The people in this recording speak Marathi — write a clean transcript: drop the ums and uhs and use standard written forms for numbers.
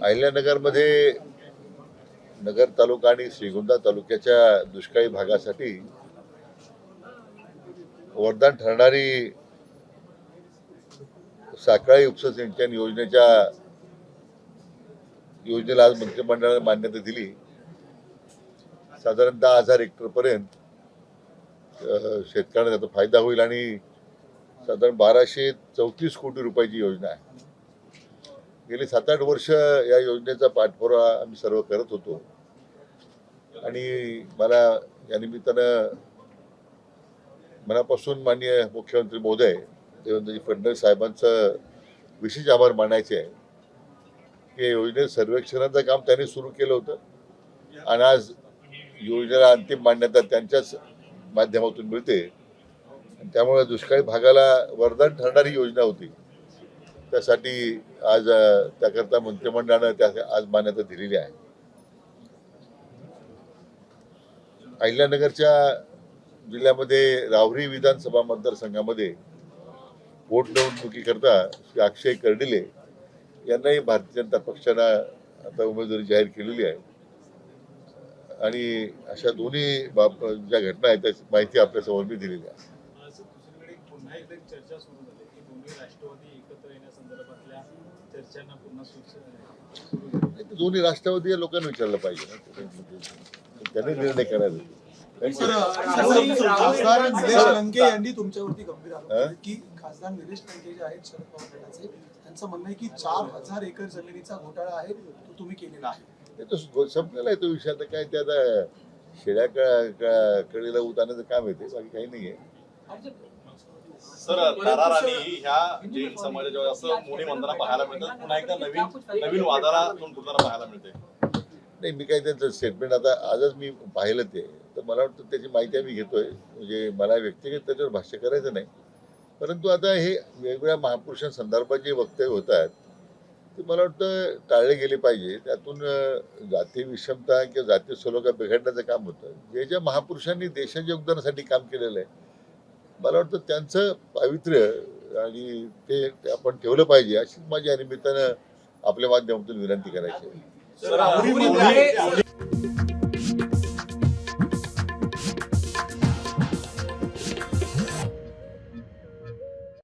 अहिल्यानगरमध्ये नगर तालुका आणि श्रीगोंदा तालुक्याच्या दुष्काळी भागासाठी वरदान ठरणारी साखळी उपसा सिंचन योजनेला आज मंत्रिमंडळाने मान्यता दिली। साधारणतः 1000 हेक्टर पर्यंत शेतकऱ्यांना त्याचा फायदा होईल आणि साधारण 1234 कोटी रुपयाची योजना आहे। गेली 7-8 वर्ष या योजनेचा पाठपुरावा आम्ही सर्व करत होतो आणि मला या निमित्तानं मनापासून माननीय मुख्यमंत्री महोदय देवेंद्रजी फडणवीस साहेबांचं विशेष आभार मानायचे आहे की योजनेत सर्वेक्षणाचं काम त्यांनी सुरू केलं होतं आणि आज योजनेला अंतिम मान्यता त्यांच्याच माध्यमातून मिळते। त्यामुळे दुष्काळी भागाला वरदान ठरणारी योजना होती, त्यासाठी आज त्याकरता मंत्रिमंडळानं त्या आज मान्यता दिलेली आहे। अहिल्यानगरच्या जिल्ह्यामध्ये राहुरी विधानसभा मतदारसंघामध्ये पोटनिवडणुकीकरता श्री अक्षय कर्डिले यांनाही भारतीय जनता पक्षानं आता उमेदवारी जाहीर केलेली आहे आणि अशा दोन्ही ज्या घटना आहेत त्याची माहिती आपल्यासमोर मी दिलेली आहे। दोन्ही राष्ट्रवादी या लोकांना विचारलं पाहिजे ना, त्यांनी निर्णय करायला। खासदार निलेश लंके यांनी तुमच्यावरती गंभीर आरोप केले की खासदार निलेश लंके जे आहेत शरद पवार गटाचे, त्यांचं म्हणणं आहे की 4000 एकर जमिनीचा घोटाळा आहे तो तुम्ही केलेला आहे। ते तो संपलेला आहे तो विषय। आता काय ते आता शेळ्या कळीला उतारण्याचं काम येते, बाकी काही नाहीये। सर करार आणि ह्या जैन समाजाच्या असं मोठी वंदना पाहायला मिळतात, पुन्हा एकदा नवीन वादाला तोंड फुटताना पाहायला मिळते। नाही, मी काही त्यांचं स्टेटमेंट आता आजच मी पाहिलं ते, तर मला वाटतं त्याची माहिती आम्ही घेतोय। म्हणजे मला व्यक्तिगत त्याच्यावर भाष्य करायचं नाही, परंतु आता हे वेगवेगळ्या महापुरुषांसंदर्भात जे वक्तव्य होत आहेत ते मला वाटतं टाळले गेले पाहिजे। त्यातून जाती विषमता किंवा जाती सलोखा बिघडण्याचं काम होतं। जे ज्या महापुरुषांनी देशाच्या योगदानासाठी काम केलेलं आहे, मला वाटतं त्यांचं पावित्र्य आणि ते आपण ठेवलं पाहिजे, अशीच माझ्या निमित्तानं आपल्या माध्यमातून विनंती करायची आहे।